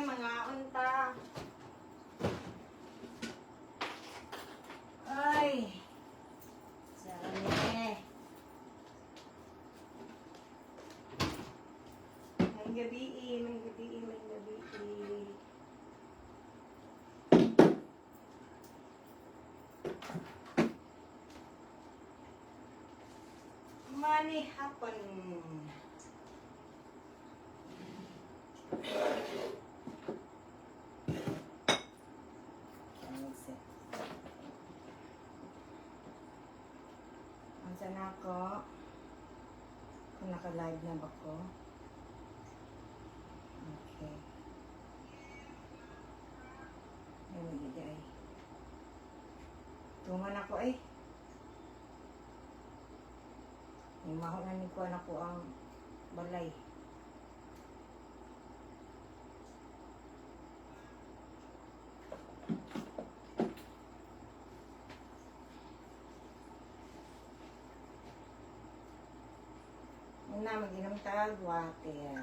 mga unta. Ay. Sarap. May gabi. Money happen. Sana ako kung naka-live na ba ko. Okay. Ayan, nagigay. Tungan ako eh. Yung mahunanin ko na ko ang balay. Una, mag-inom tag water.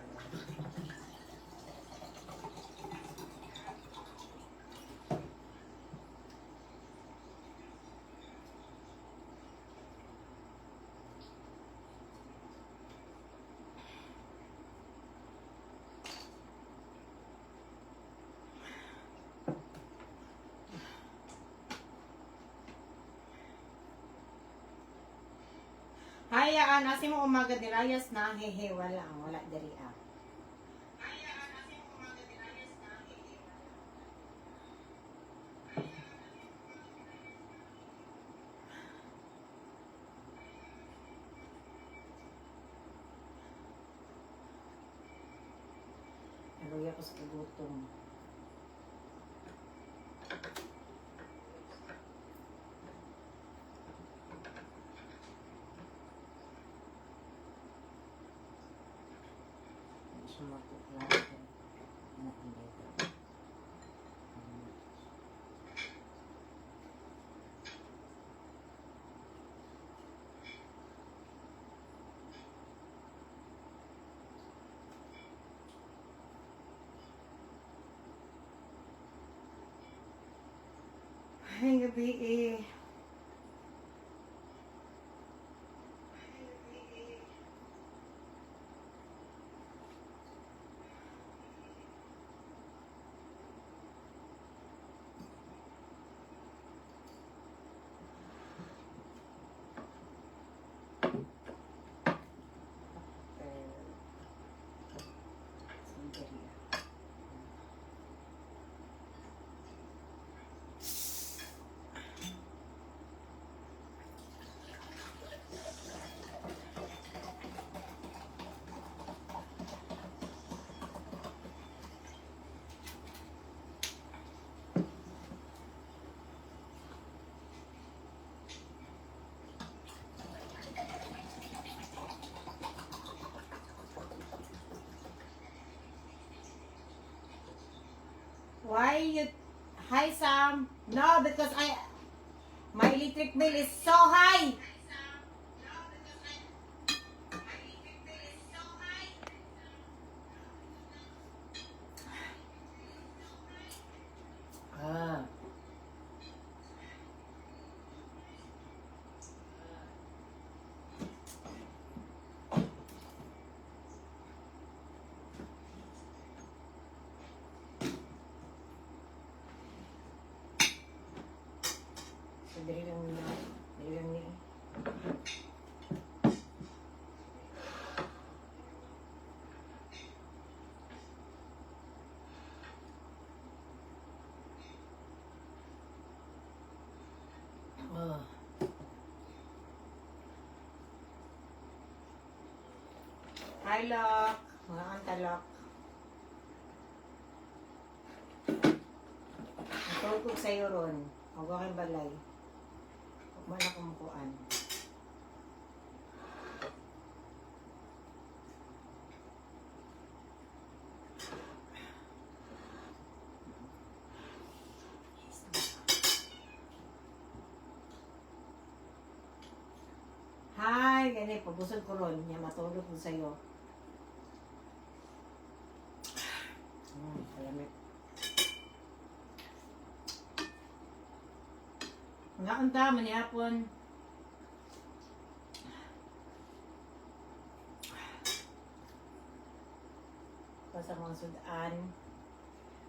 Hayaan, asi mo umaga dirayas na hehe, wala diri ah. Hayaan, asi mo umaga dirayas na hehe, Naluya ko sa kagutom. Ay, gabi eh. Why you... Hi, Sam. No, because my electric bill is so high. Ah. Dali lang niya. Hi, Lok. Mga antalok. Natulog sa'yo ron. Huwag aking balay. Huwag mo na kumukuan. Hi, ganyan. Pabusog ko ron. Niya matulog ko sa'yo. Alamit. Nakanta, manihapon. Sa mga sudan.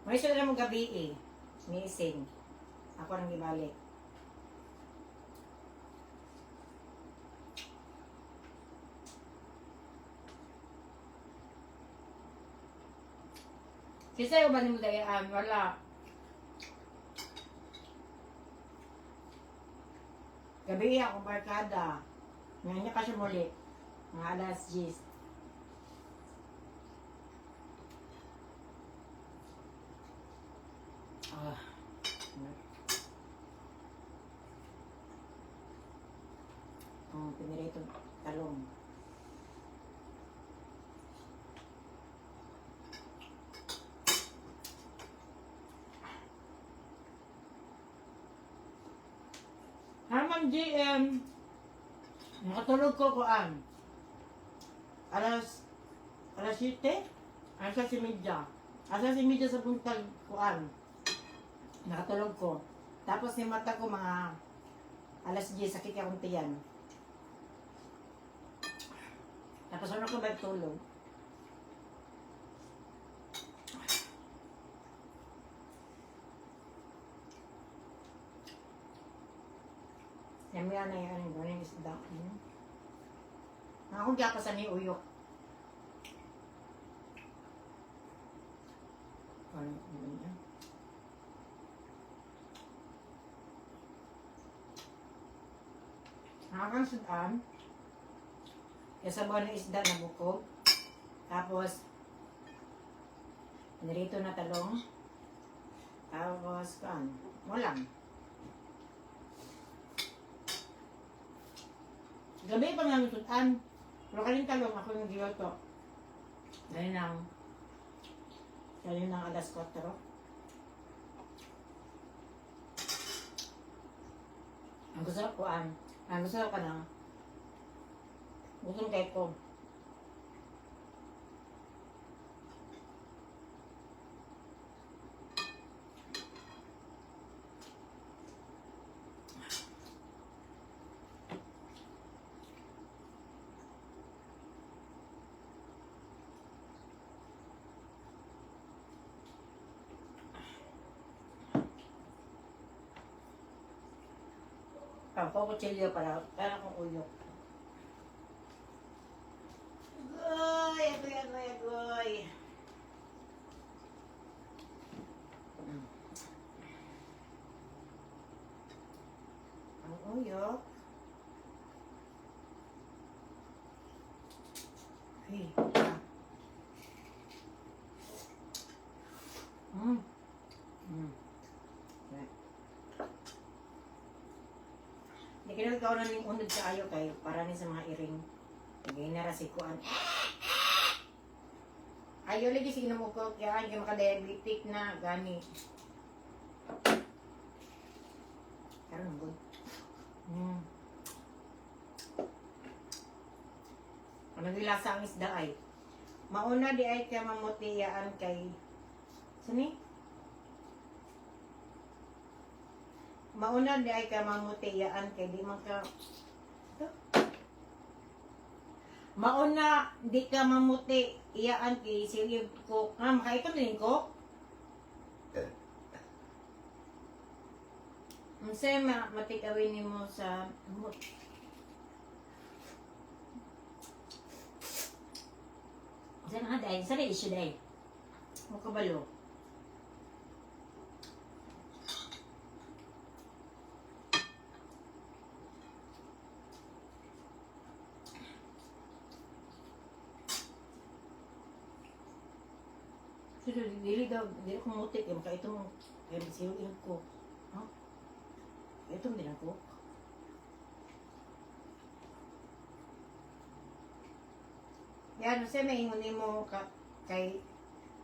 May sudan mo gabi eh. Missing. Ako nang ibalik. Kasi uban mo dayaan, wala. Gabi ako barkada. Ngayon niya kasi muli. Mga alas 10. Ah. Pinirito talong. Haman GM. Nakatulog ko kuan. Alas 7? Alas 7:30. Alas 7:30 sa buntag kuan. Nakatulog ko. Tapos ni mata ko mga alas 10 sakit akong tiyan. Tapos ano ko ba tulog? Yamiya na yan, yung isda. Ako kaya pa sa ni uyok. Ano yan? Nakakang sudan. Kasabaw ng isda na bukog. Tapos, narito na talong. Tapos, walang. Gabi pa nga sudan. Pero kaling talong ako yung giyoto. Dahil ng alas 4. Ang gusto ko ang gusto ko na gusto kay ko. Kukutsilyo para kong uyok. Agoy. Ang uyok. Hey. Hindi kinagawa na ng unod sa ayo kayo para ni sa mga iring. Hindi na rasikuan. Ayaw lagi sige na mo ko kaya hindi makadiabetic na gani. Karon good. Ano gilasa ang isda ay? Mauna di ay kaya mamutiyaan kay sini? Mauna di ay ka mamutiyaan kay di man ka Mauna di ka mamuti iyaan kay sige ko makaitom din ko. Unsay matikawin nimo sa Sana dai, sana issue dai. Mo kabalo. Pero dili ko mutik yung kaitong sinuin ko. Huh? Itong din ako. Yan, kasi may ingunin mo kay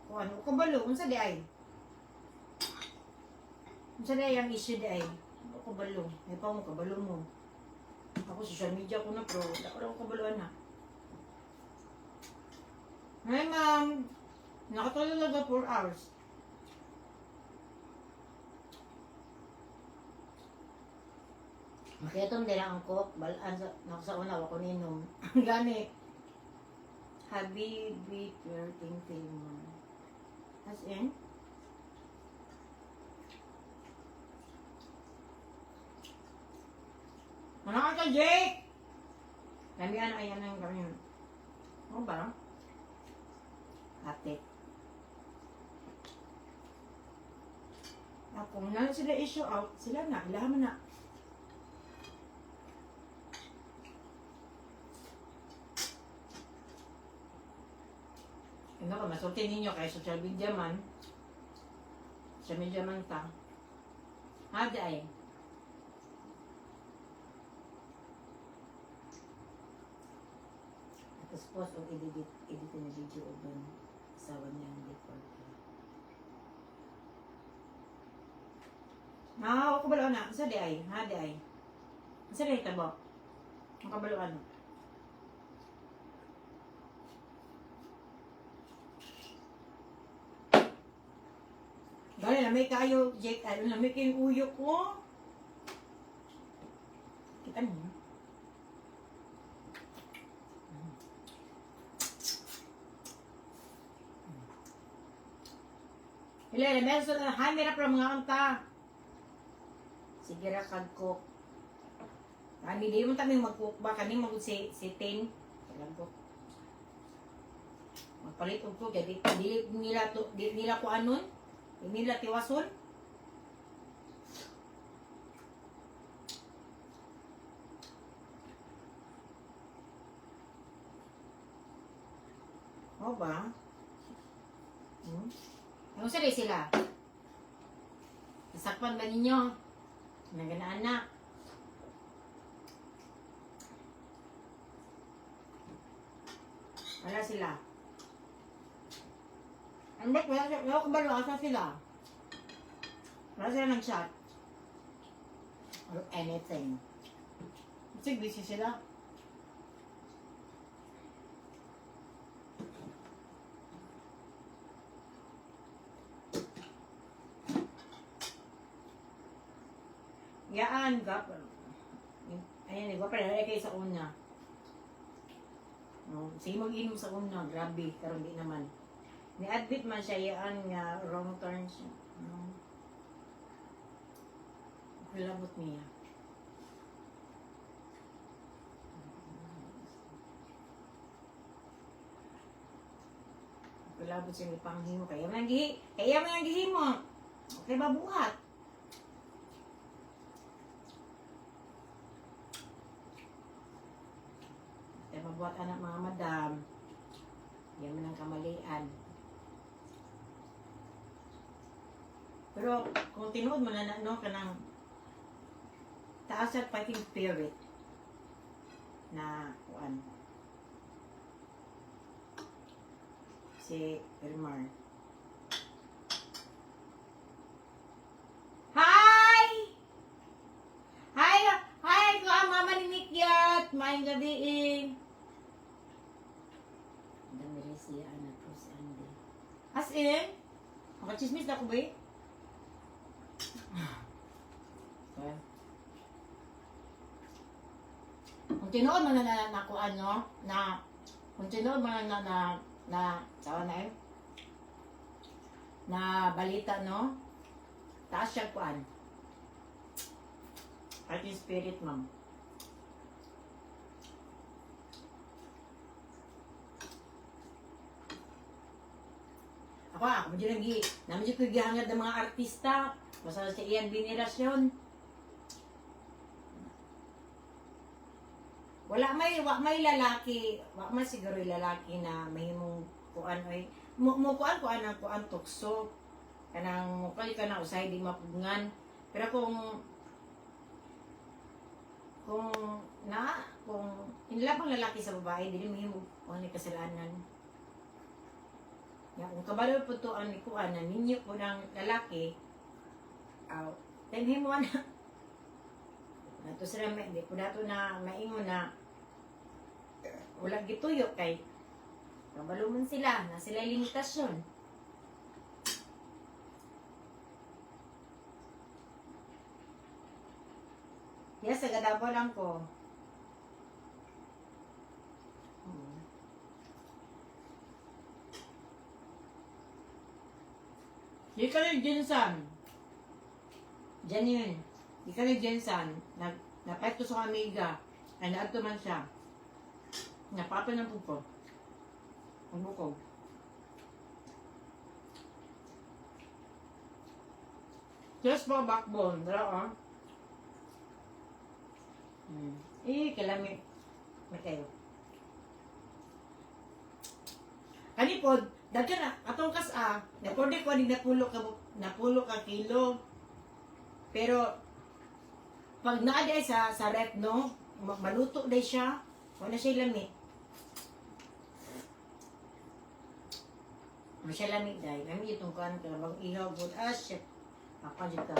kung ano, kabalo, unsa di ay? Unsa di ay ang issue di ay? Kabalo, may pa mo kabalo mo. Ako social media ko na pro, wala ko kabalo na. Hi ma'am, nakatulog na 4 hours. Makitong din ang cook, balaan sa una ako ninom. Gani. Habibi flirting film. As in? Ano ka Jake? Kami ayan ang kami. Ano ba? Ate. Kung na sila issue out, sila na, ilahan mo na. Ano ka, masulti ninyo kay social media man. Social media man ta. Hadi ay. Tapos post o edit na video o doon. Sawa niya ang record. Ako kabalo na. Sa di ay. Hadi ay. Sa di ay tabo. Ang kabalo ano. Gani na may kayo, Jake, ano na may kayong uyo ko. Kita mo. Hilala, meron sa hamira para mga kanta. Sige rakad ko. Kami di mo kami mag-cook ba? Kami mag-sitin. Kailan ko. Magpalit ko. Jadi di nila ko anon. Di nila tiwason. O ba? Ano sila? Nasakpan ba ninyo? Naganaan na. Wala sila. Ang ba't wala kabalo, asa sila? Wala sila nag-shot. Or anything. Kasi busy sila. Yaan, gap. Ayan, gap na kayo sa una. Sige mag-inom sa una, grabe, pero hindi naman. Ni-admit man siya, yaan nga, wrong turn siya. Kulabot niya. Kulabot siya ni panghimo. Kaya mo yung gihimo. Okay ba buhat? Kaya mabuhat anak mga madam. Yan man ang kamalian. Pero kung tinuod mo na ka ng taas at fighting spirit na kuan si Elmar. Hi! Hi ko ang mama ni Mikyat. Maayong gabi eh. Dami rin siya anak ko si Andy. As in? Makachismis na ko ba eh? Okay. Kung tinood mo na kuan no, kung tinood mo tawa na eh, na balita no, taas siya kuan. Fighting spirit, ma'am. Ako medyo naman ko gihangad ng mga artista. Basta sa iyan binirasyon. Wala may lalaki, wala may siguro lalaki na mahimong kuan ay mo kuan ang tukso kanang mukay ka na usay di mapugngan. Pero kung inilabang lalaki sa babae dili mahimong kuan ni kasalanan. Ya kung kabalo po to ang kuan na ninyo po ng lalaki tenhimo na nato sila di po dato na maingon na wala gituyo kay kabalo man sila na sila limitasyon. Yes, taga-Davao lang ko. Di ka rin Jensan. Janine. Di ka rin Jensan. Napait ko sa amiga. Ay, naadto man siya. Napapa ng pupo. Ang bukog. Just for backbone. Dala, oh. Kalami. Matayo. Kanipod, dagka na, atong naporde ko napulo ka kilo. Pero, pag naaday sa rep, no, maluto day siya, wala siya lamig. Wala siya lamig day. Kami itong kan, bang ihaw po, shit. Apa dito.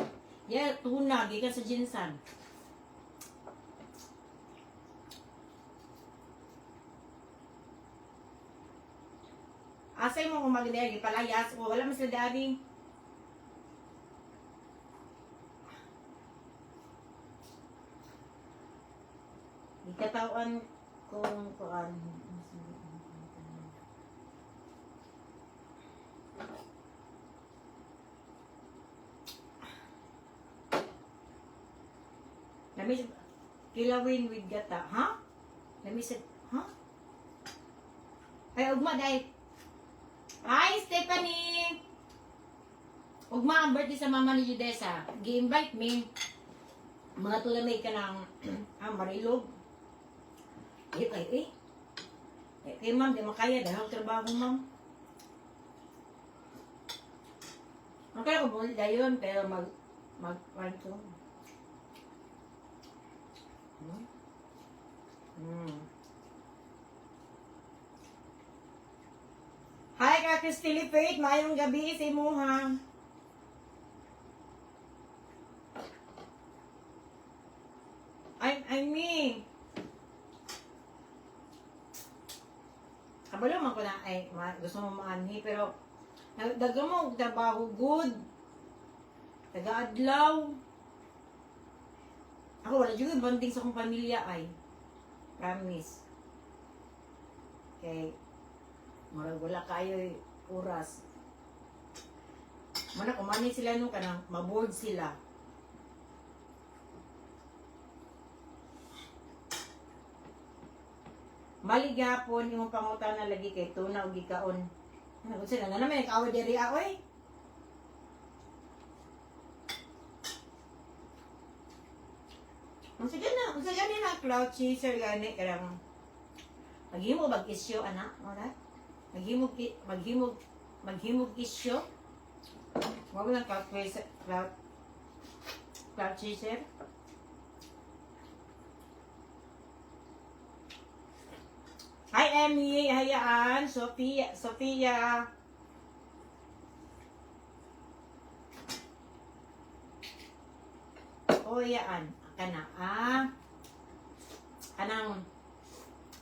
Yeah, tuna, gikan sa Jinsan. Asay mo kung magdari, palayas ko, wala mas dari. Ikatawan kung kuan. Lamis kilawin with gata, ha? Lamis, ha? Ay, ugma dahil. Hi, Stephanie! Ugma ang birthday sa mama ni Judesa. Gi-invite me. Mga tulamay ka ng Marilog. Kay ma'am, di makaya dahil trabaho, ma'am. Ang kaya ko bulit dayon, pero mag-parto. Hi ka Christine Faith, mayong gabi sa imuha. I'm me. Kabalo man ko na, gusto mo maanhi, pero daga mo, trabaho good. Taga-adlaw. Ako, wala juga bonding sa akong pamilya ay. Promise. Okay. Marag wala kayo oras. Mana kumani sila nung kanang maboard sila. Maligapon yung pangutan na lagi kay tuna o gikaon. Ano sila na naman nag-away diri oy. Ang sige na cloud chaser gani karang maghimo bag isyo anak, alright? Maghimog isyo. Wag lang cloud chaser. Hi Emmy, hayaan, Sophia. O hayaan, kanang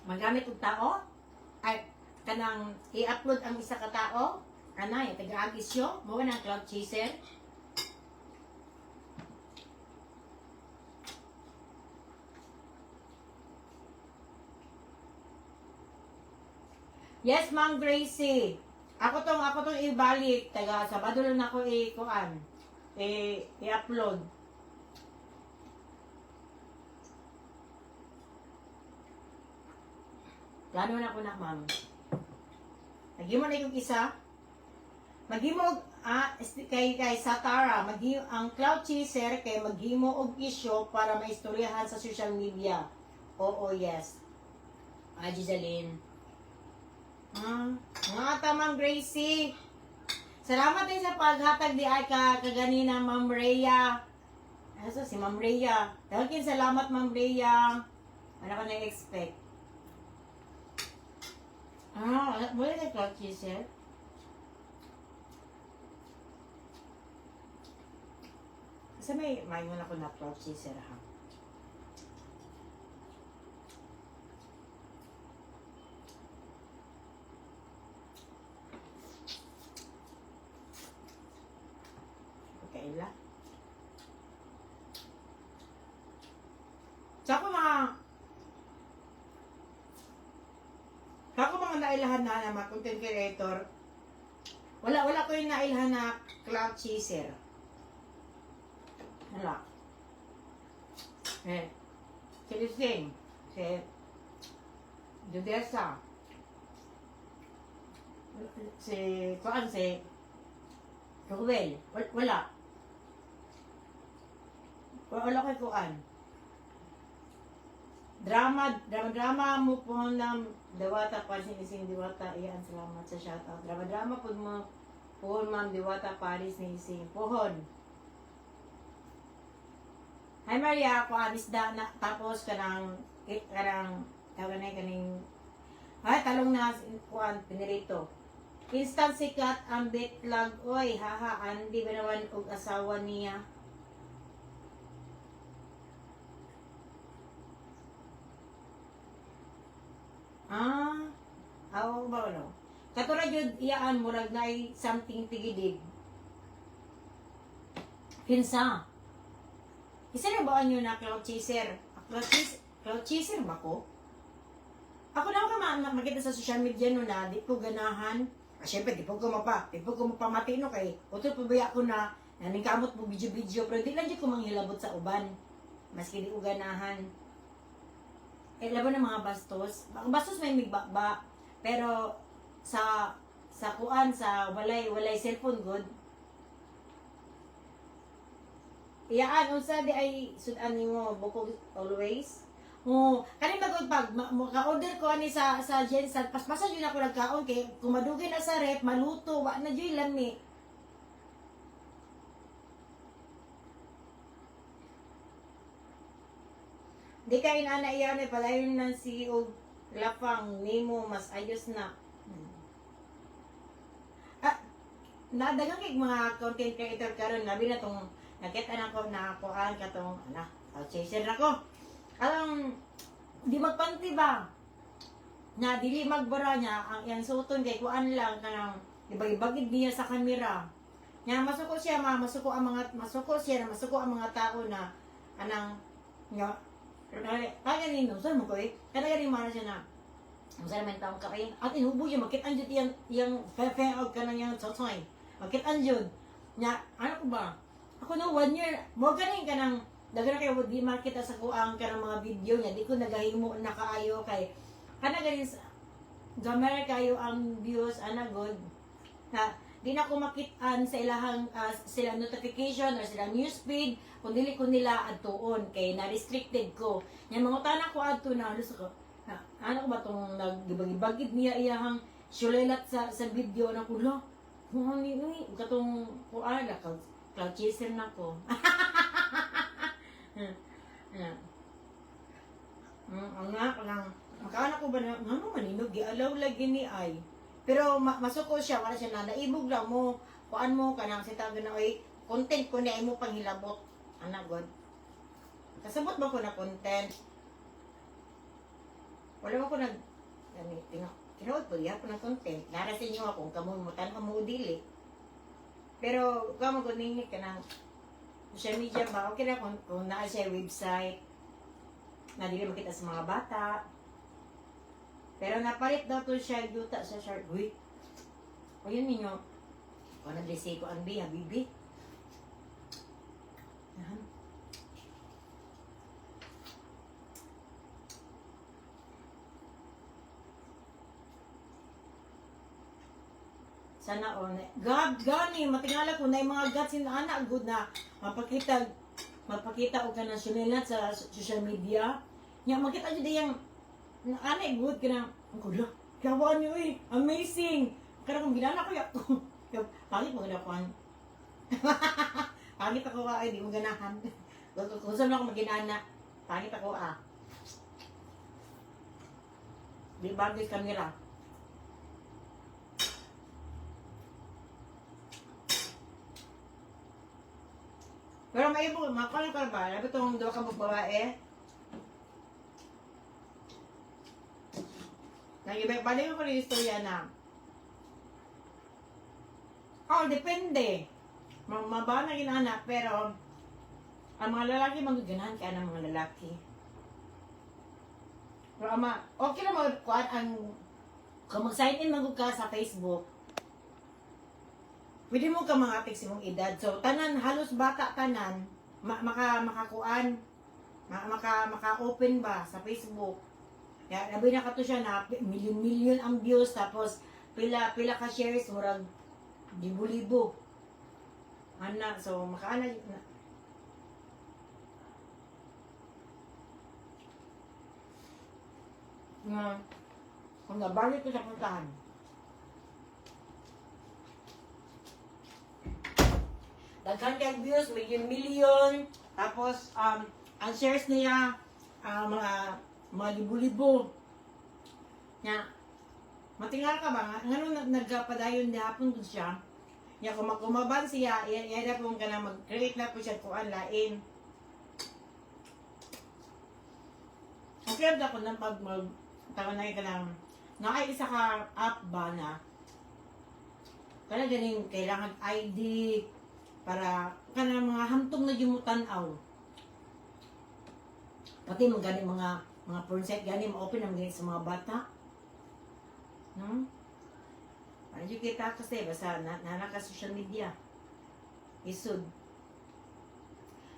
magamit og tao ay kanang i-upload ang isa ka tao anay taga-agis yo mo na cloud chaser. Yes, Ma'am Gracie. Ako tong ibalik taga Sabado lang ako i-upload. Plano na ko na, ma'am. Maghimo na yung isa. Maghimo kay Satara, ang cloud chaser kay maghimo og isyo para maistoryahan sa social media. Oo, yes. Gizaline. Nga tamang Gracie. Salamat din sa paghatag di ay kaganina, Ma'am Rhea. Ano si Ma'am Rhea? Dahil salamat, Ma'am Rhea. Ano ka na-expect? Wala na cloud chaser? Kasi may mo na ko na cloud chaser ha. Kaila. Sa ako mga nailahan na mga content creator, wala ko yung nailahan na cloud chaser. Wala. Si Lising, si Judesa, si Ruel, wala. Wala kay Kuan. Drama mo po ng Diwata Paris ni Ising Diwata. Iyan, salamat sa shoutout. Drama po mo po ma'am Diwata Paris ni Ising. Pohon. Hi Maria, ako isda na tapos kanang kaning talong na kuan pinirito. Instant sikat ang bitlag oy haha andi ba naman og asawa niya. Aw ba no? Katura jud iyaan murag naay something tigidig. Kinsa? Isa na ba nyo na cloud chaser? Cloud chaser ba ko? Ako lang ka makita sa social media no na di ko ganahan. Siyempre, di po ko mapamati no kay utol pabaya ko na naningkamot mo video pero di lang dyan ko manghilabot sa uban. Maski di ko ganahan. Laban ng mga bastos. Bastos may migbakba. Pero sa kuan, sa walay cellphone good. Iyaan, unsa di ay sudan nimo bukog always. Kani magod pag maka-order ko ani sa Jensen, paspasan yun ako nagkaon kay kung madugay na sa rep, maluto, wa na joy lami. Di ka inana iyan eh, palayon ng CEO lapang nimo mas ayos na. Nadagang kay mga content creator karon labi na tong nakita na ko na kuan katong chaser na ko. Alang di magpanti ba? Na dili magbara niya ang iyang suton kay kuan lang kanang ibagid niya sa kamera. Nya masuko ang mga tao na anang nya kaya nino sa mo ko kada gani mara siya na usa man taong kaay at inubo siya makit-an jud iyang fe out kanang yang tsotoy makit-an jud nya ano ko ba ako no 1 year mo ganing kanang dagan kay di makita sa kuang kanang mga video niya di ko nagahimo na kaayo kay kana gani gamay kayo ang views ana good na di na ko makit-an sa ilahang sila notification or sila newsfeed kung dili ko nila adtuon kay na-restricted ko. Yang mga tanan ko adto na alos ko. Ano ko ba tong nagibagid niya iyahang sulelat sa video na ko lo. Kung ni katong kuan la cloud chaser na ko. Ang nga lang makaana ko ba na ngano maninog gialaw lagi ni ay. Pero masuko siya wala siya na naibog lang mo kuan mo kanang sitagan na oy content ko ni imo panghilabot ana god kasabot ba ko na content wala mo ko nag tinuod po ya ko ng content nara sa inyo akong kamo mo tan mo dili pero kamo ko ningi kanang social media ba okay na kung naa siya website na dili makita sa mga bata. Pero napalit daw to siya yuta sa shark. Uy. O yun ninyo. O nag-lisi ko ang biya, bibi. Sana o. Gani, matingala ko na yung mga gods na anak good na mapakita o ka ng sumilat sa social media. Nga, makita nyo din yung anay good ka na, ang kula, kawan nyo eh, amazing. Kaya kung ginana ko yung, pangit mo ganapan. Pangit ako ay, di mo ganahan. Kung saan ako maginana, pangit ako Di bagay kamera. Pero may ibo, makakalakal ba? Labi itong dua ka babae. Balik ko rin yung istorya na depende mabana ginana pero ang mga lalaki magaganahan kaya ng mga lalaki Pero ama, okay na kuan ang kung mag-sign in magug ka sa Facebook. Pwede mo ka mga text imong edad. So tanan halos bata tanan makakuan maka-open ba sa Facebook. Ya, labi na kato siya na million ang views tapos pila ka shares murag libo-libo. Ana, so makaana na. Kung nabalik ko sa puntahan. Daghan kang views, million, tapos ang shares niya mga libo-libo. Nya, matingal ka ba? Ngano nagpadayon hapon ko siya. Nya kung makumaban siya, iya po ka na mag-create na po siya kuan lain. Okay, ako na pag takanay ka lang, nakay isa ka app ba na kaya ganing kailangan ID para kana mga hantong na tanaw. Pati mga ganing mga pornset gani ma-open ang ganing sa mga bata. No? Ano yung kita kasi basta naka social media. Isud.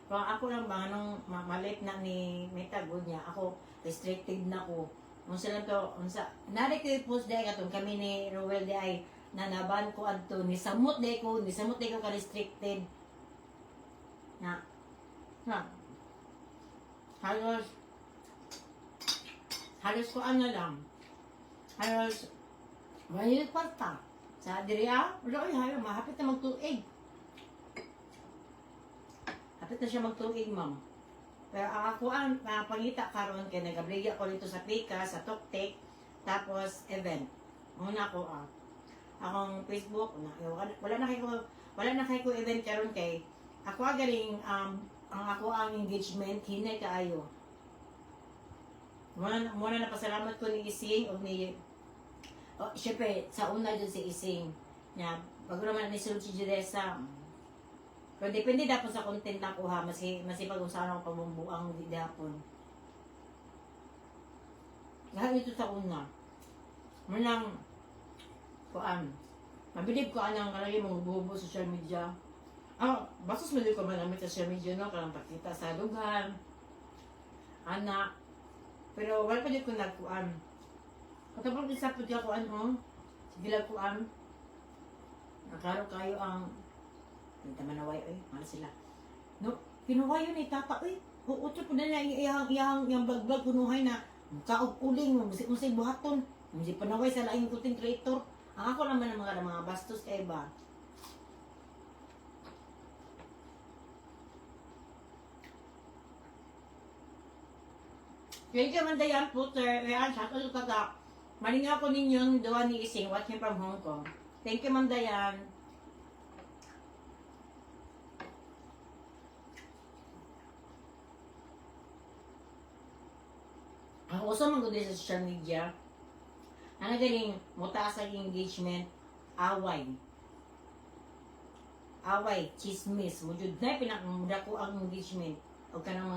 Kung ako lang ba nung malik na ni Meta good niya, ako restricted na ko. Unsa lang to, unsa nari ko post day katong kami ni Rowell day ay nanaban ko adto ni samot day ko ka restricted. Na halos ko ano lang. Halos may kwarta. Sa diriya, wala ay hayo mahapit na magtuig. Hapit na siya magtuig, ma'am. Pero ako ang pangita karon kay nagabliya ko dito sa Pika, sa Toktek, tapos event. Muna ko akong Facebook wala na kay ko event karon kay ako galing ang ako ang engagement hinay kaayo. Muna na pasalamat ko ni Ising o ni syempre sa una dyan si Ising. Nya pag naman ni Sulci Judesa. Pero depende dapat sa content na ko ha, masipag kung saan ako pamumbuang di hapon. Lahat ito sa una. Munang, mabilib ko anang kalagi mong bubo sa social media. Basos mali ko manamit sa social media, no? Kalang pakita sa lugar, anak. Pero wala pa din ko nagkuan. Katapos isa po di ako sige lang kuan. Nakaro kayo ang hindi manaway, mahal sila. No, kinuha yun tata, uutso po na niya, yung vlog kunuhay na, kaup-uling, musik buhaton, musik panaway sa laing kuting creator. Ang ako naman ang mga bastos kay ba. Thank you, Mandayan, Puter. Ayan, shout out ka. Malingaw ko ninyong doon ni Ising, watching from Hong Kong. Thank you, Mandayan. Ang uso man gud sa social media, ang galing mutaas ang engagement, away, chismis, mujud na pinakamuda ko ang engagement o kanang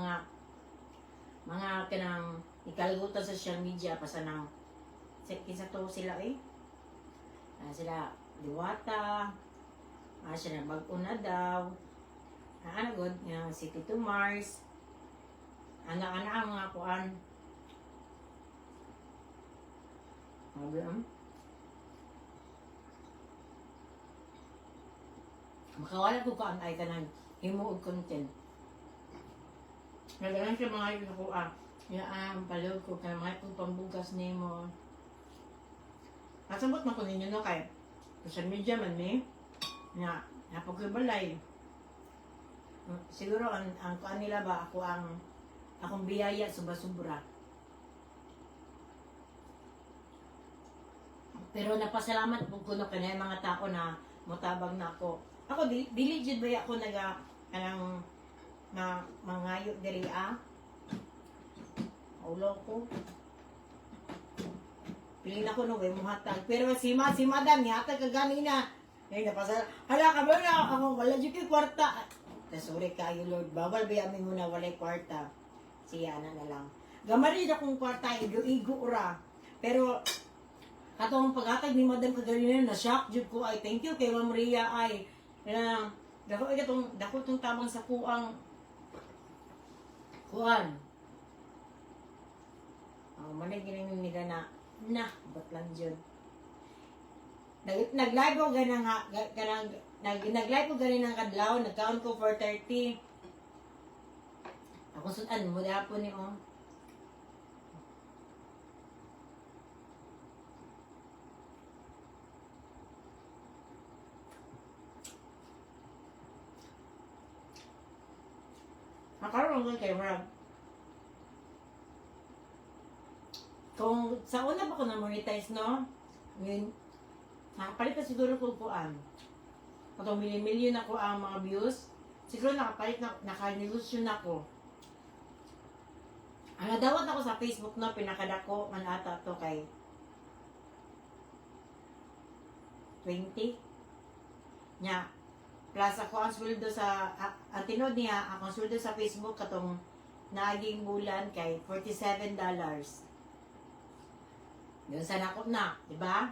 mga kanang ikaligutan sa social media pasa nang kinsa to sila sila Diwata, sila bag-o na daw, ano god nga City to Mars, ana-ana ang mga kuan. Makawala ko ka ang ay ka ng himuog content. Nagalan siya mga yun ako palog ko kaya mga itong pambugas ni mo. Nasabot man ko ninyo no kay social media man napagkibalay. Siguro ang kuan nila ba akong biyaya subra-subra. Pero napasalamat po ko no kanay mga tao na motabang na ako. Ako dili jud ba ako kanang mangayo diri ulo ko. Pili na ko no way muhatag. Pero si madam nihatag ka ganina. Napasal. Hala ka ba na ako wala jud kay kwarta. Sorry kayo Lord. Bawal ba amin muna walay kwarta. Siya na lang. Gamari akong kwarta, igo-igo ra. Pero, katong paghatag ni Madam Kagalina, na-shock jud ko ay thank you kay Ma'am Maria ay dako tong tabang sa kuang kuan. Manay ginang nila na, ba't lang dyan. Nag-live ko nag-live ko ganin ng kadlaw, nag-count ko for 30. Ako sudan mo dahapon ni Nakaroon ko kay Rob. Kung sa una ba ko na-monetize, no? Ngayon, nakapalit na siguro kung kuan. Kung milyon ako ang mga views, siguro nakapalit na, naka-negosyo na ako. Ang nadawat ako sa Facebook, no? Pinakadako, man ata to kay 20. Nya, plus ako ang sweldo sa, ang tinod niya, ako ang sweldo sa Facebook, katong naging bulan kay $47. Yun sa nako na, di ba?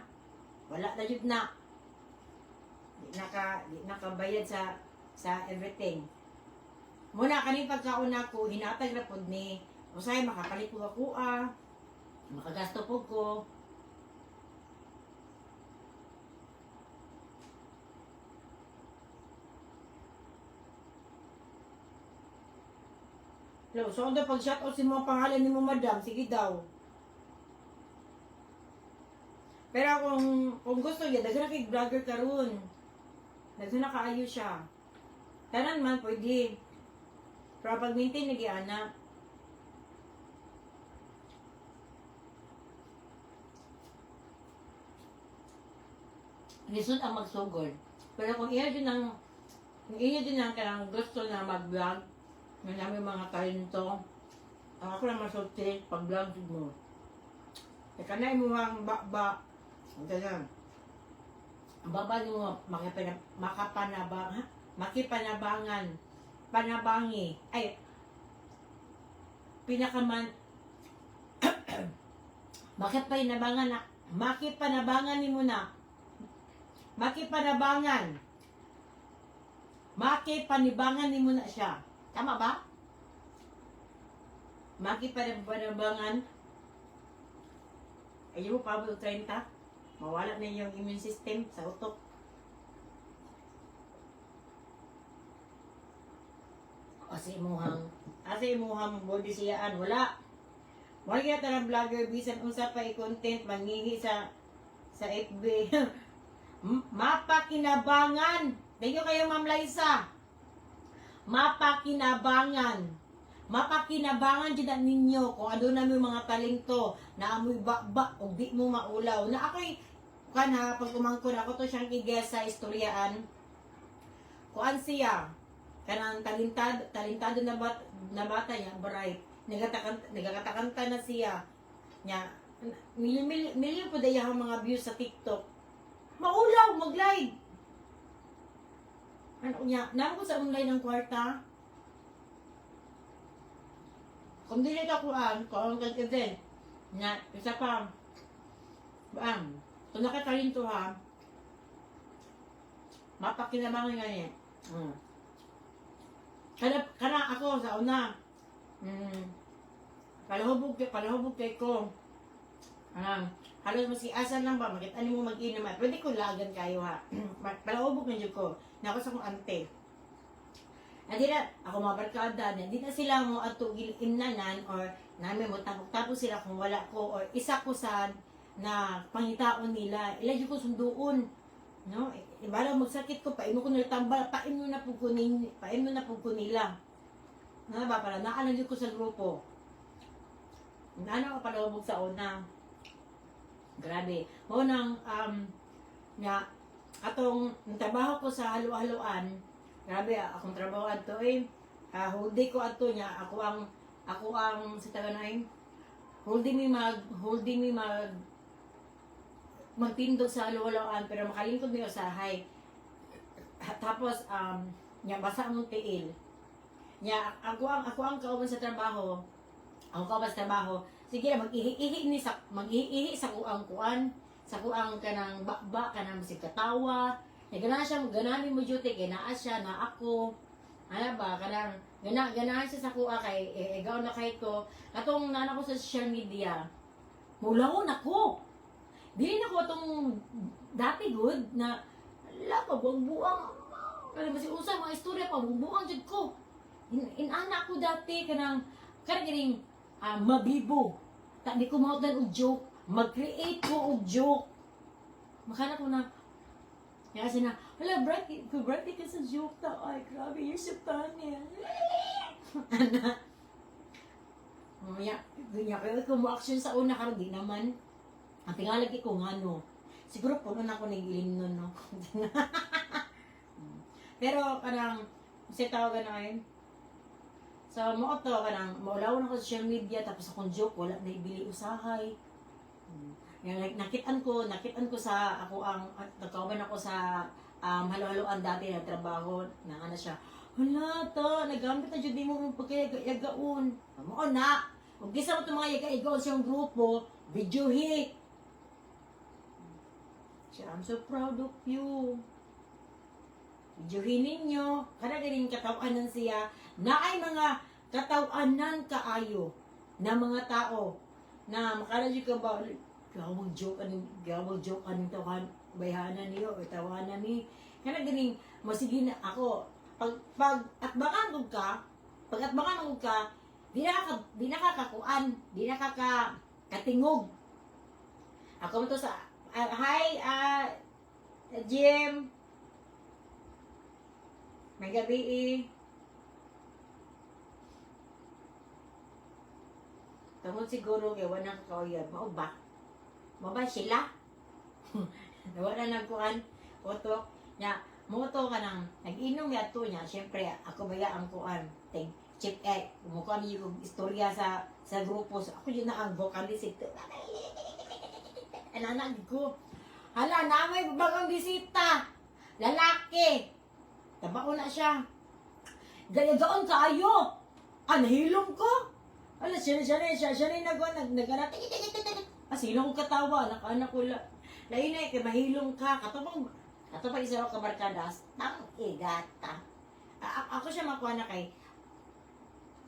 Wala na yun na. Di nakabayad sa everything. Muna kaning pagkauna ko, hinatag na pod ni, usay makapalit ko ako makagasto po ko. So, ano pag shoutout si mga pangalan ni mo, madam, sige daw. Pero kung gusto niya, daghan na kay vlogger karon. Daghan na kaayo siya. Tanan man pwede. Pero pag maintain lagi ana. Lisod ang magsugod. Pero kung iya din ang kanang gusto na mag-vlog, may namin mga talento, ako na masulti pag-vlog mo. Kaya na mo ang ba ang ganyan. Ang baba mo makipanabangan, panabangi, ay, pinakaman, makipanabangan ni mo na, makipanibangan ni mo na siya. Tama ba? Makipanabangan, ayaw mo pa 30? Mawala na yung immune system sa utok. Kasi imuhang body siyaan, wala. Wala kaya ng vlogger, bisan unsa pa i-content, mangingi sa FB. Mapakinabangan. Thank you kayo, Ma'am Liza. Mapakinabangan dyan ninyo kung ano na may mga talento na amoy bakbak o di mo maulaw. Na ako'y, pag umangkon ako to siyang igess sa istoryaan, kuan siya, kanang talentado na bata niya, bright, nagakatakanta na siya, niya, milyon po daya ang mga views sa TikTok. Maulaw, mag-live. Ano niya, naman ko sa online ng kwarta, kung dili ka kuan, kung kag-event, na isa pa, kung nakatalento ha, mapakinabangan nga niya. Kana ako sa una, palahubog kay ko, halos masiasan lang ba, makita mo mag-inom, pwede ko lagan kayo ha, palahubog na dyan ko, na ako sa kong ante. Hindi na, ako mabarkada, hindi na sila mo ato inanan or namin mo tapos sila kung wala ko or isa ko sa na pangitaon nila, ilan ko sunduon. No? Ibala magsakit ko, paimo ko nalitambal, paimo na po ko nila. Ano ba pala, naanan ko sa grupo. Ano ka palawag sa una? Grabe. Unang, atong trabaho ko sa halo-haloan, grabe, akong trabaho ato whole day ko ato niya, ako ang sa taganay, holding me magtindog sa halo-haloan, pero makalingkod niyo sa hay. Tapos, niya, basa ang tiil. Niya, ako ang kauban sa trabaho, Ako ka sa trabaho, sige na mag-ihi sa kuang sa kuang kanang bakba kanang bisig katawa. Ganahan siya, ganahan mo duty kay naa siya na ako. Ano ba kanang ganahan siya sa kuha kay igaw na kay ko. Katong nana ko sa social media. Mulawon ako. Dili na ko atong dati good na lapa buang-buang. Kaya basi usay mga istorya pa buang jud ko. Inana ko dati kanang ganing mabibo. Ta di ko mautan og joke, mag-create ko og joke. Makana ko na kasi na, wala, birthday ka sa joke ta. Ay, grabe, you're so funny. Ana. Mamaya, kaya ko mo action sa una karon di naman. Ang tingalagi ko nga no. Siguro puno na ako nagiling nun, no? Pero, kanang, kasi tawagan na ngayon. So, mo to, kanang, maulawan ako sa social media, tapos akong joke, wala na ibili usahay. Yung nakitan ko sa ako ang nagkauban ako sa halo-haloan dati na trabaho na ano siya. Hala ta, nagamit na jud mo yung pagkayagaon. Mo na. Ug gisa mo tong mga yaga-igaon sa yung grupo, video hit. Siya, I'm so proud of you. Videohin ninyo. Kada ganing katawanan siya na ay mga katawanan kaayo na mga tao na makadyo ka ba gawag joke aning tawahan bayhanan niyo o tawanan ni kana ganing masige na ako pag atbangan ug ka di na ka katingog ako mo to sa hi Jim may gabi tungod siguro kay wala ka kauyab mao ba mabay sila. Wala nang kuan, oto. Nya, moto ka nang nag-inom ya to nya. Syempre, ako baya ang kuan. Check mukha mi yung istorya sa grupo. So, ako yun na ang vocalist ito. Ananag ko. Hala, na may bagang bisita. Lalaki. Tabao na siya. Gaya-gaon kaayo. Nahilom ko. Hala, siya rin nagganat. Sino kong katawa, anak ko lain na kay mahilong ka, katabang isa ako kabarkadas, tang igata. Ako siya makuha na kay,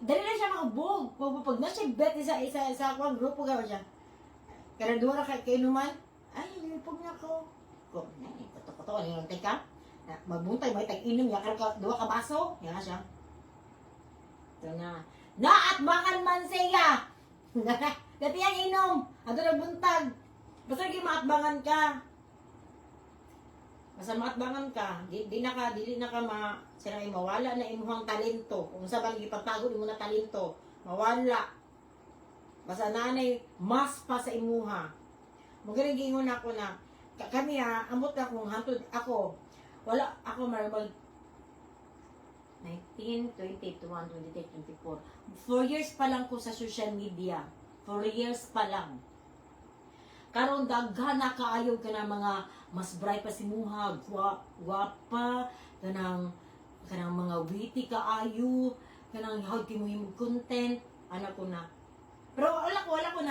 dali na siya makabog, pag na siya bet isa akong grupo gawin siya. Kaya doon na kay inuman, ay, nilipog na ko. Ko, koto, ano yung teka? Magbuntay, may tag-inom, yakar ka, duwa ka baso, yan siya. Ito na, naatbakan man siya! Dati ang inom, ato na buntag. Basta lagi maatbangan ka. Basta maatbangan ka, dili na ka mawala na imuhang talento. Kung sa bang ipagtago mo na talento, mawala. Basta nanay mas pa sa imuha. Magaling gingon ako na kami amot na kung hantod ako. Wala ako marabag 19, 20, 21, 23, 24. 4 years pa lang ko sa social media. 4 years pa lang. Karon daghan na kaayo ka na mga mas bright pa si Muha, guwapa, kanang mga witty kaayo, kanang how mo yung content, ano ko na. Pero wala ko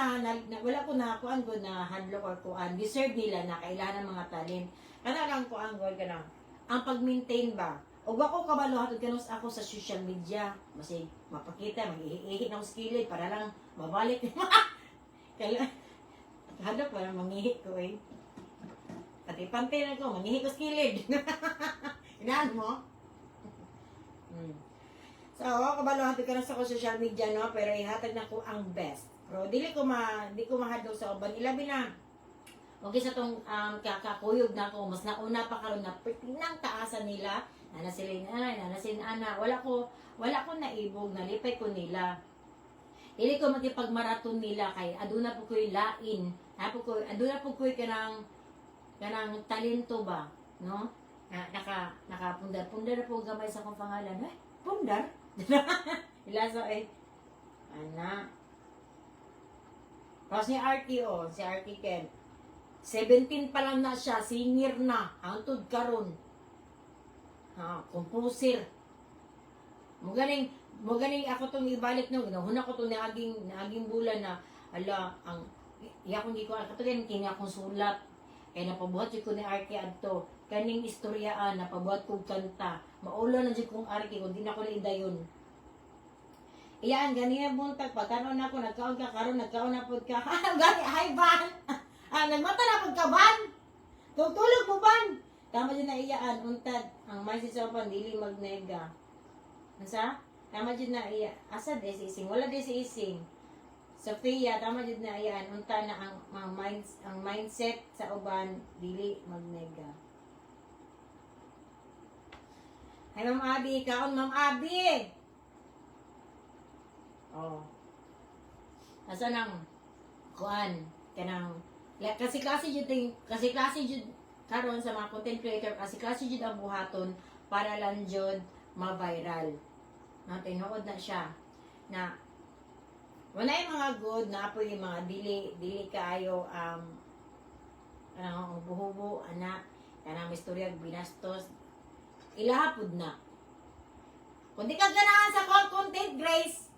na kuan gud na handle or kuan. Deserve nila na kailangan mga talent. Kana lang kuan gud kanang ang pag-maintain ba. Og ako kabalo hatod kanus ako sa social media, masig mapakita, mag-ihi ng skilled para lang mabalik. Kaya hadap para mangihi ko Pati pante na ko, mangihi ko skilled. Inaan mo? So, kabalo hatod kanus ako sa social media no, pero ihatag na ko ang best. Pero di ko mahadlok sa uban ilabi na. Okay sa tong kakakuyog na ko, mas nauna pa karon na pinang taasan nila. Nana sin ana, wala ko naibog, nalipay ko nila. Dili ko makipagmaraton nila kay aduna po ko'y lain. Aduna po ko'y kanang talento ba, no? Nakapundar po gamay sa kong pangalan. Pundar? Ilaso ana. Tapos ni RTO, si RT Ken. 17 pa lang na siya, senior na, hangtod karon. Composer. Magaling mo ganing ako tong ibalik no, ginahuna ko tong naaging bulan na ala ang iya ko hindi ko katugan kini akong sulat kay napabuhat jud ko ni Arki adto kaning istoryaan napabuhat kog kanta maulo na jud kong Arki kun di na ko idayon. Iyan ganina buntag pagkaron nako nagkaon ka karon nagkaon na pud ka gani hay ban nagmata na pud ka ban tutulog mo ban tama jud na iyaan untad ang message sa pan dili magnega asa tama jud na iya asa desising wala desising Sophia tama jud na iyan unta na ang mindset sa uban dili magnega. Ay Ma'am Abi, kaon Ma'am Abi. Oh. Asa nang kuan kanang kasi klase jud karon sa mga content creator kasi klase jud ang buhaton para lang jud ma-viral. Natin nood na siya na wala yung mga good na apoy yung mga dili kaayo buhubo ana kanang istorya binastos ilahapod na kung di ka ganahan sa content Grace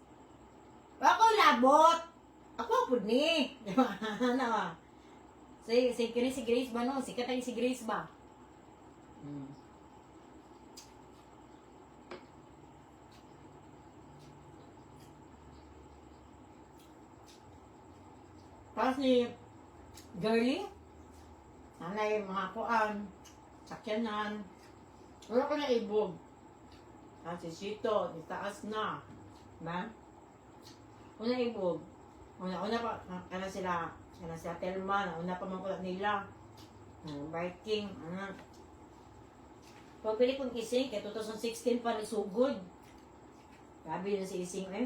ako labot ako pud ni ano ba si Grace ba no sikat ay si Grace ba Tapos ni Girly, nanay mga kuan, sakyanan, wala ko na ibog. Si Sito, itaas na. Ba? Una ibog. Una pa, kana sila Telma, una pa mga nila. Viking, Pagbili kong ising, kaya 2016 pa nagsugod. Grabe na si ising eh.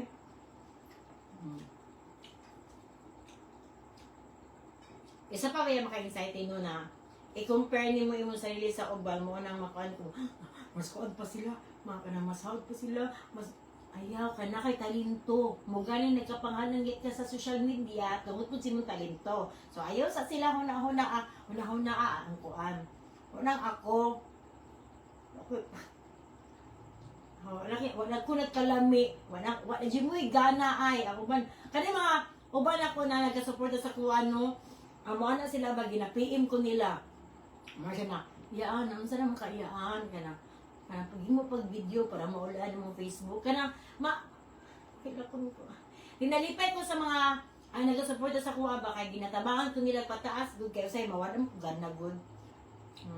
Isa pa kaya maka-insight no na i-compare ni mo imong sarili sa uban mo nang makuan ko mas kuan pa sila mas hawd pa sila mas ayaw ka na kay talento mo galing nagkapangalan ka sa social media tungod pud simong talento so ayaw sa sila huna ang kuan unang ako wala ko nagkalami wala jud mo gana ay ako man kani mga uban ako na nagasuporta sa kuan no amo na sila ba gina-PM ko nila. Marsa na, iyaan, ang sarang makaiyaan ka na. Kana paghimo pag video para maulaan mo Facebook. Kana kaya ko hinalipay ko sa mga nagasuporta sa kuha ba kay ginatabangan ko nila pataas good kay say mawala mo gana good.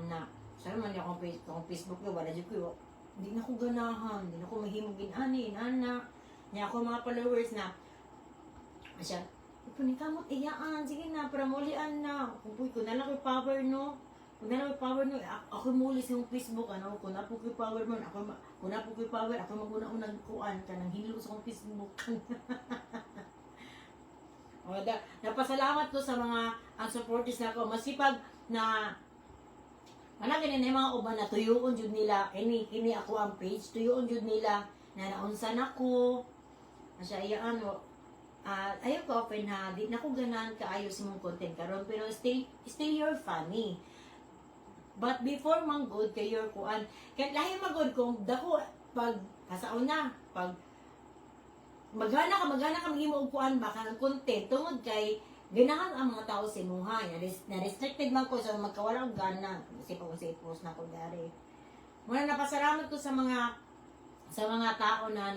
Na, sana man akong Facebook ko wala jud ko. Hindi na ko ganahan, hindi na ko mahimong ginani, inana. Niya ako mga followers na asya Punikamot, iyaan, sige na, para mulian na. Kung ko na lang yung power, no? Kung na lang yung power, no? Ako muli sa yung Facebook, ano? Kung na po yung power mo, kung na po yung power, ako maguna-unang kuan ka nang hilo sa yung Facebook. O, napasalamat ko sa mga ang supporters na ako. Masipag na managin na yung mga uban na tuyuon jud nila. Kini ako ang page, tuyuon jud nila na naunsan ako. Asya, iyaan, ayaw ko open ha, di na ko ganahan kaayo sa mong content karon pero still you're funny. But before man good kay your kuan, kay lahi man good kung dako pag kasaon na, pag magana ka maghimo og kuan baka ng content tungod kay ganahan ang mga tao sa imuha na restricted man ko so magkawala og gana kasi pag sa post na ko dari. Muna napasalamat ko sa mga tao na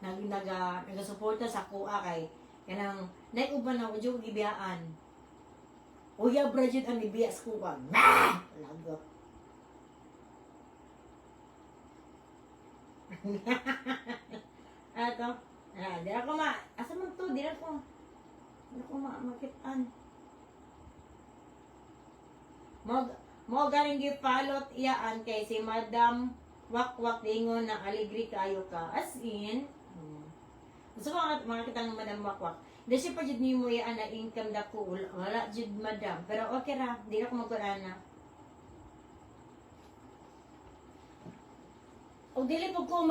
nagasuporta sa kuha kay kanang naiuban na udyo gibiyaan. Uya brajud ang ibiya sa kuha. Lagop. Ato. Di ako asa man to, di ako makitaan. Mo galing gipalot iyaan kay si Madam Wakwak dingon na aligri kayo ka. As in, gusto ko mga kitang Madam Wakwak. Hindi siya pa jud ni mo yan na income dako. Wala jud Madam. Pero okay ra. Di na ko magkurana. O dili po ko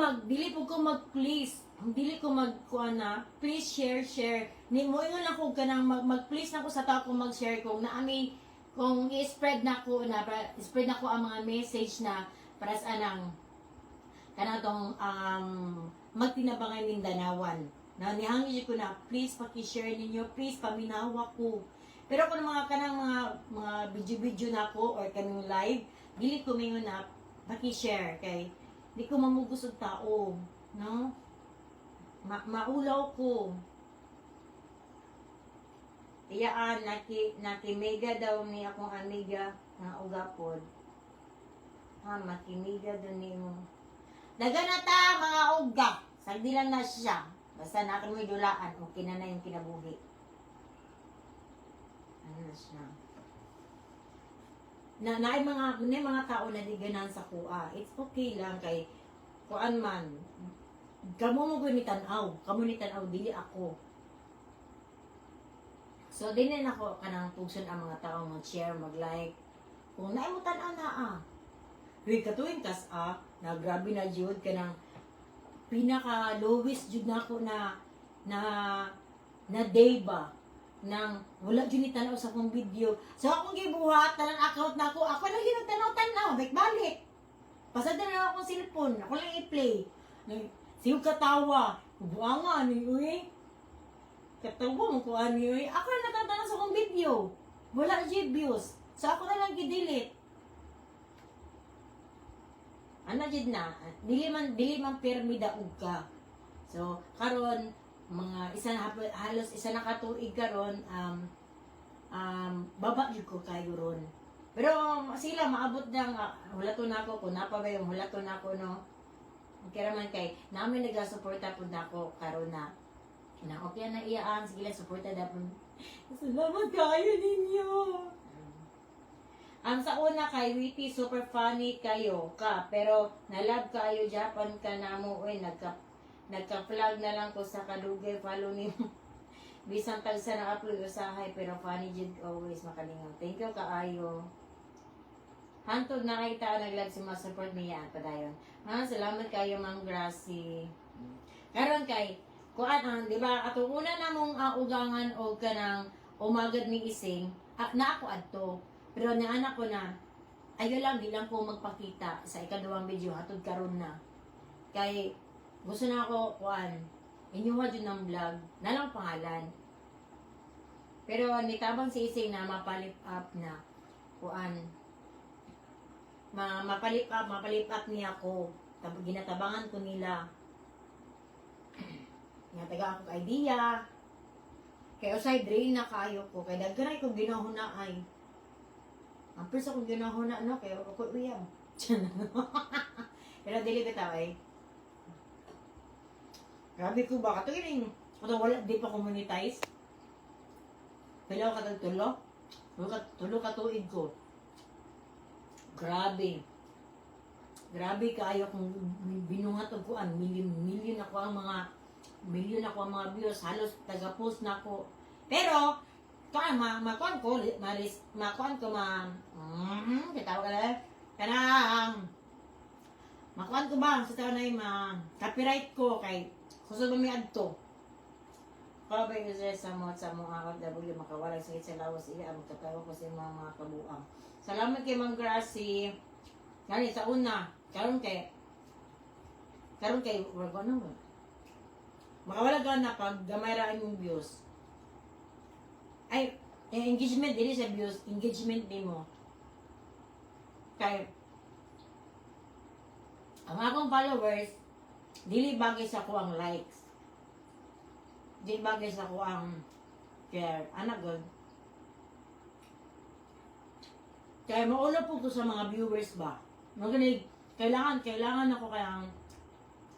mag-please. Dili ko magkuana. Please share. Ni mo ingon lang ko kanang mag-please na ko sa tao kung mag-share kung naami kung i-spread na ko ang mga message na para sa anang kanatong magtinabangay Mindanawan. Na nihangin ko na, please paki-share ninyo, please paminawa ko. Pero kung mga kanang mga video-video na ko or kaming live, dili ko mingon na paki-share kay di ko mamugos og tao, no? Maulaw ko. Iyaan nakimega daw ni akong amiga nga ugapod. Makimiga doon ni mo. Daga na ta mga uga. Sagdi lang na siya. Basta natin mo idulaan, okay na yung kinabuhi. Ano na siya? Na mga tao na di ganan sa kuha. It's okay lang kay kuan man. Kamo mo ni tanaw, dili ako. So din ako kanang tugson ang mga tao mag-share, mag-like. Kung naay mo tan-aw na Uy, katuwing na grabe na jud kanang pinaka lowest jud nako na day ba nang wala jud ni tanaw sa akong video. So akong gibuhat tanan account nako, ako lang gyud tanaw balik. Pasad na akong cellphone, ako lang i-play. Siyo katawa, buanga ni uy. Katawa mo ko ani uy. Ako lang natatanan sa akong video. Wala jud views. So ako na lang gi-delete. Ano jud na, dili man permida og ka. So karon mga halos isa na katuig karon baba jud ko kayo ron. Pero sila maabot lang hulaton nako kung napa ba yung hulaton nako no. Okay raman kay namin nagasuporta pud nako karon na okay na iyaan sige lang suporta dapat. Salamat kayo ninyo. Ang sa una kay witty, super funny kayo ka, pero nalab kayo Japan ka na mo, nagka-flag na lang ko sa kadugay, follow ni mo. Bisang tagsa na upload usahay, pero funny jud always makalingaw. Thank you kaayo. Hantod na kita naglag si mga support niya padayon. Salamat kayo Ma'am Gracie. Karon kay kuan di ba atong una namong ugangan og kanang umagad ni ising, na ako adto. Pero ni anak ko na, ayo lang, di lang ko magpakita sa ikaduhang video, hatod karon na. Kay, gusto na ako, inyuha dyan ng vlog, na lang pangalan. Pero nitabang si Ising na mapalip up na, mapalip up niya ako. Ginatabangan ko nila. Taga ako idea. Kaya usay drain na kayo ko, kaya dagganay ko ginahuna ay. Ang persa kung ginahuna, no? Kaya ako uyam. Pero dili bitaw eh. Grabe ko ba? Kato yun kung wala, di pa commonetize. Kailan ko katagtulo? Tulo katuig ko. Grabe. Grabe kayo kung binungat ko ang million ako ang mga views. Halos taga-post na ako. Pero, makuan ko bitaw ka na kanang makuan ko ba sa taon na copyright ko kay kusog ba mi adto kabay ko sa mga OFW makawalan sa lawas iya ang katawa ko sa mga kabuang. Salamat kay Ma'am Gracie. Gani sa una karon kay wag ano makawala ka na pag gamay ra imong views. Ay, engagement dili sa views, engagement nimo. Kay ang akong followers dili bagay sa ko ang likes. Dili bagay sa ko ang share. Ana god. Kaya maulo po ko sa mga viewers ba. Maganig kailangan ako kayang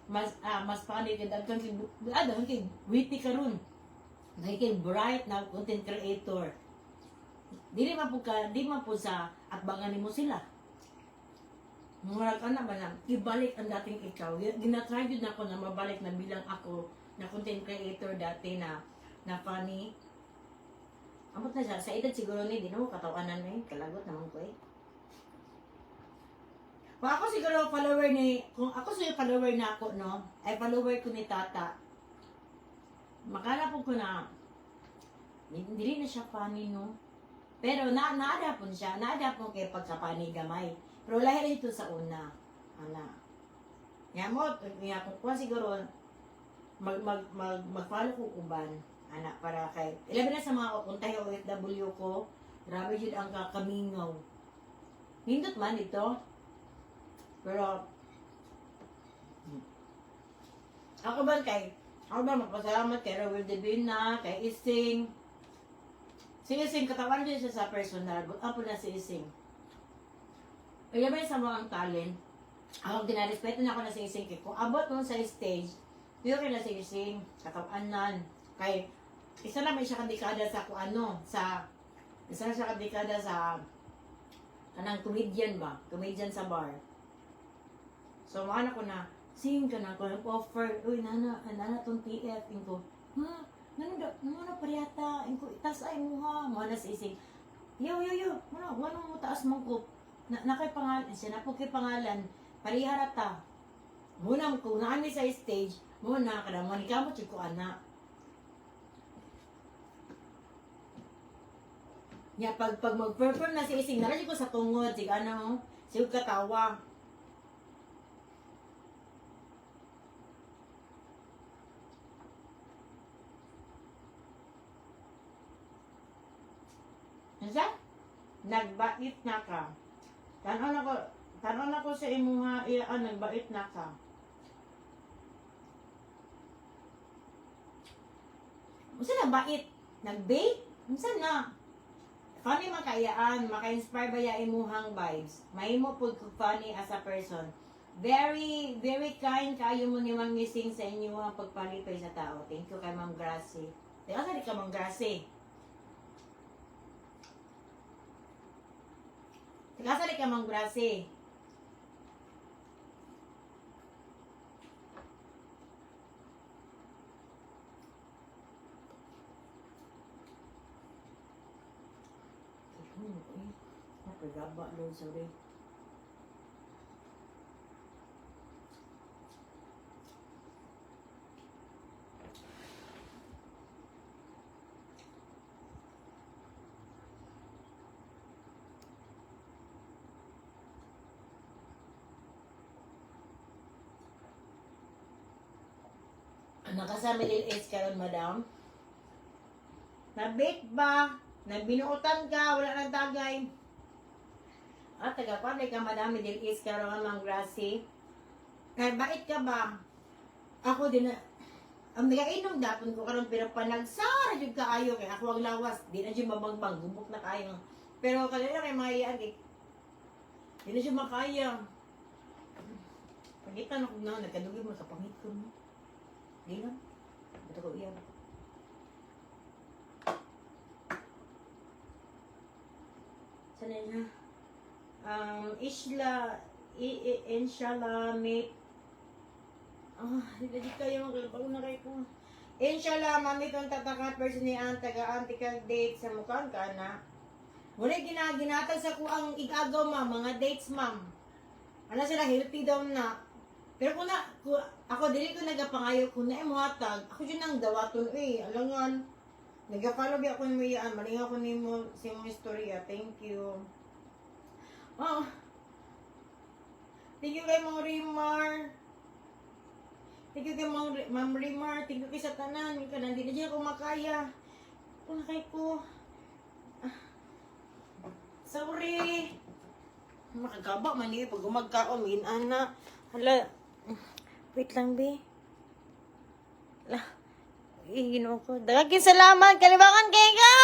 mas funny kay daghan kay witty karon. Kay bright na content creator. Di man po sa atbangan nimo sila. Murag ana ba na ibalik ang dating ikaw. Ginatry jud nako na mabalik na bilang ako na content creator dati na funny. Amot na siya sa edad siguro ni di mo katawanan eh kalagot naman ko eh. Kung ako siguro kung ako siguro follower na ako no, ay follower ko ni Tata. Makala po ko na hindi na siya funny no. Pero naada po siya, naada po kay pagka funny gamay. Pero lahi ito sa una. Ana. Nga mo, kung kuha siguro, mag-follow ko uban, anak, para kay, ilabi na sa mga kuntay OFW ko, grabe yun ang kakamingaw. Hindot man ito, pero, ako ba magpasalamat kay Raul Divina, kay Ising. Si Ising, katawan din siya sa personal, but po na si Ising. Ilabi sa mga talent, ako ginarespeto na ako na si Ising, kung abot mo sa stage, pure na si Ising, katawanan. Kay, isa naman siya kadekada sa isa na siya kadekada sa, kanang comedian ba? Comedian sa bar. So, maana ko na, sing ka na ko, nag-offer, uy, nana tong TF, ko, ha? Nana pariyata, ko, itas ay mo ha, mga na si Ising, yo, ano mo taas mong ko, nakay pangalan, siya na po kay pangalan, pariharata, muna, kung naami sa stage, muna, kadang manikamot yung ko, anak. Ya, pag mag-perform na si Ising, naradyo ko sa tungod, sig ano, sig katawa. Nasa? Nagbait na ka. Tanon ako sa imuha, nagbait na ka. Masa na bait? Nagbait? Masa na? Funny makayaan, maka-inspire ba ya imuhang vibes? Mahimo pud ko funny as a person. Very, very kind kayo mo ni Ma'am Missing sa inyo ang pagpalipay sa tao. Thank you kay Ma'am Gracie. Teka, sali ka Ma'am Gracie. Teka, sali ka Ma'am Gracie. Napagaba doon, sorry. Nakasama din is karon madam. Nabake ba? Nagbinuotan ka? Wala nang tagay. At taga-public ka madam, Middle East karon ang Ma'am Gracie. Kaya bait ka ba? Ako din na, ang nagainom daton ko karon pero panagsara jud kaayo kay ako ang lawas. Di na jud mabangbang, gubok na kayo. Pero kanila kay maya agi. Di na jud makaya. Pagitan ako na, nagkadugi mo sa pangit ko mo. Di na. Bato ko iyan. Sana na. Inshallah, mate. Hindi kayo maglalapag na kayo ko. Inshallah, mami kung tataka person ni ang taga-antikal date sa mukhang ka na. Muna ginatag sa ko ang igagaw, ma'am, mga dates, ma'am. Ano sila, healthy daw na. Pero ako dili ko nagapangayo kung na imuhatag, ako dyan ang dawaton alangan. Nagapalo bi ako ni Mayaan, malinga ko ni mo sa mong istorya. Thank you. Oh. Thank you kay Ma'am Rimar. Thank you kay Ma'am Rimar. Thank you kay sa tanan. Hindi na dyan ako makaya. Kung nakay ko. Sorry. Makagaba man pag gumagkaon, ana. Hala. Wait lang, be. Hala. Ginoo ko. Dagagin salamat. Kalibangan kay ka!